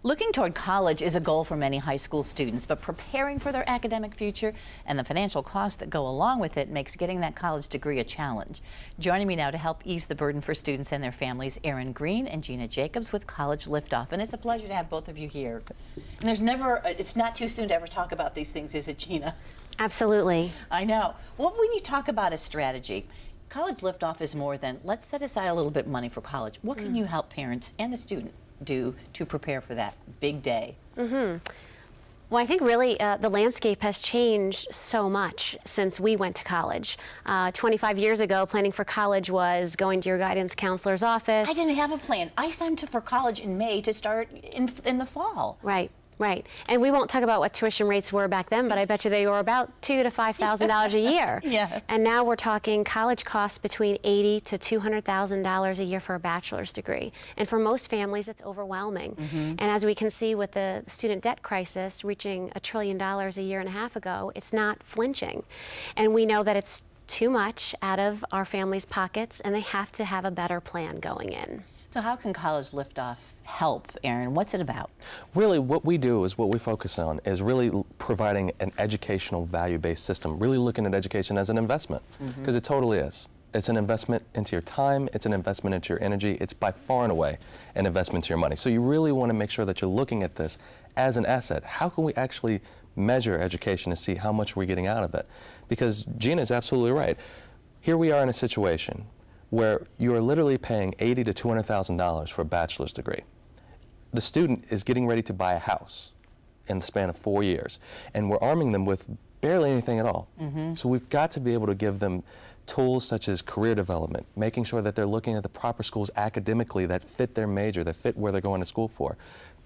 Looking toward college is a goal for many high school students, but preparing for their academic future and the financial costs that go along with it makes getting that college degree a challenge. Joining me now to help ease the burden for students and their families, Erin Green and Gina Jacobs with College Liftoff. And it's a pleasure to have both of you here. And it's not too soon to ever talk about these things, is it, Gina? Absolutely. I know. What when you talk about a strategy, College Liftoff is more than let's set aside a little bit of money for college. What can you help parents and the student do to prepare for that big day? Well, I think really the landscape has changed so much since we went to college. 25 years ago, planning for college was going to your guidance counselor's office. I didn't have a plan. I signed up for college in May to start in the fall. Right. Right, and we won't talk about what tuition rates were back then, but I bet you they were about $2,000 to $5,000 a year. Yes. And now we're talking college costs between $80,000 to $200,000 a year for a bachelor's degree. And for most families, it's overwhelming. And as we can see with the student debt crisis reaching $1 trillion a year and a half ago, it's not flinching. And we know that it's too much out of our families' pockets, and they have to have a better plan going in. So how can College Liftoff help, Erin? What's it about? Really, what we do is what we focus on is really providing an educational value-based system, really looking at education as an investment, because it totally is. It's an investment into your time, it's an investment into your energy, it's by far and away an investment into your money. So you really want to make sure that you're looking at this as an asset. How can we actually measure education to see how much we're getting out of it? Because Gina's absolutely right. Here we are in a situation where you are literally paying $80,000 to $200,000 for a bachelor's degree. The student is getting ready to buy a house in the span of 4 years, and we're arming them with barely anything at all. So we've got to be able to give them tools such as career development, making sure that they're looking at the proper schools academically that fit their major, that fit where they're going to school for.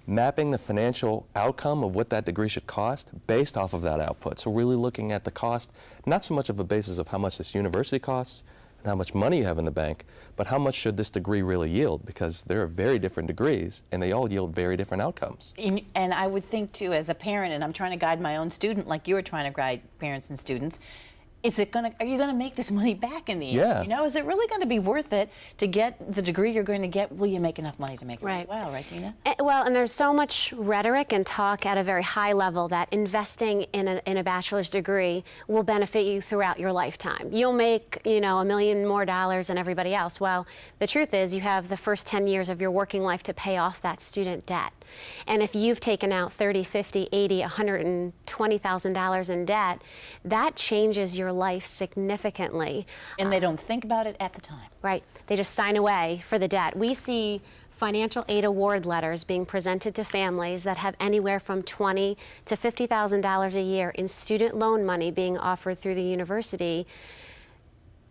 Mapping the financial outcome of what that degree should cost based off of that output. So really looking at the cost, not so much of a basis of how much this university costs, how much money you have in the bank, but how much should this degree really yield? Because there are very different degrees, and they all yield very different outcomes. And I would think, too, as a parent, and I'm trying to guide my own student like you were trying to guide parents and students, are you going to make this money back in the end? Yeah. You know, is it really going to be worth it to get the degree you're going to get? Will you make enough money to make it Right. well, right, Gina? Well, and there's so much rhetoric and talk at a very high level that investing in a bachelor's degree will benefit you throughout your lifetime. You'll make, $1 million more than everybody else. Well, the truth is you have the first 10 years of your working life to pay off that student debt. And if you've taken out $30,000, $50,000, $80,000, $120,000 in debt, that changes your life significantly. And they don't think about it at the time. Right. They just sign away for the debt. We see financial aid award letters being presented to families that have anywhere from $20,000 to $50,000 a year in student loan money being offered through the university.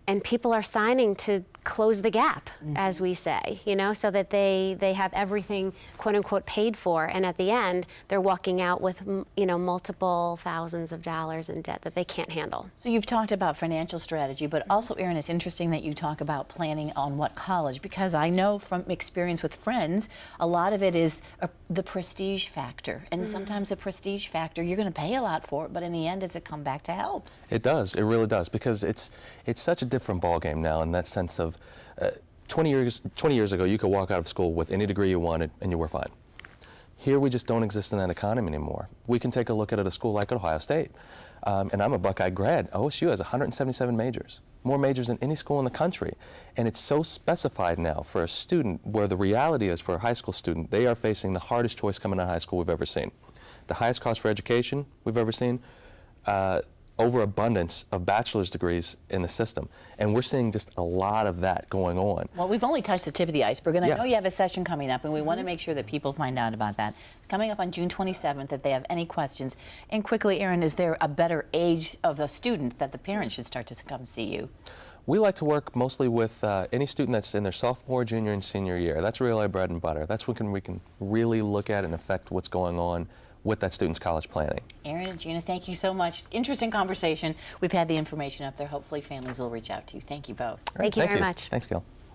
And people are signing to close the gap, as we say, so that they have everything, quote unquote, paid for. And at the end, they're walking out with, multiple thousands of dollars in debt that they can't handle. So you've talked about financial strategy, but also, Erin, it's interesting that you talk about planning on what college, because I know from experience with friends, a lot of it is the prestige factor. And sometimes the prestige factor, you're going to pay a lot for it, but in the end, does it come back to help? It does. It really does, because it's such a different ballgame now in that sense of 20 years ago, you could walk out of school with any degree you wanted and you were fine. Here, we just don't exist in that economy anymore. We can take a look at a school like Ohio State. And I'm a Buckeye grad. OSU has 177 majors, more majors than any school in the country. And it's so specified now for a student, where the reality is for a high school student, they are facing the hardest choice coming out of high school we've ever seen. The highest cost for education we've ever seen, overabundance of bachelor's degrees in the system. And we're seeing just a lot of that going on. Well, we've only touched the tip of the iceberg, and I know you have a session coming up, and we want to make sure that people find out about that. It's coming up on June 27th, if they have any questions. And quickly, Erin, is there a better age of the student that the parents should start to come see you? We like to work mostly with any student that's in their sophomore, junior, and senior year. That's really our bread and butter. That's when we can really look at and affect what's going on with that student's college planning. Erin and Gina, thank you so much. Interesting conversation. We've had the information up there. Hopefully families will reach out to you. Thank you both. Thank you very much. Thanks, Gil.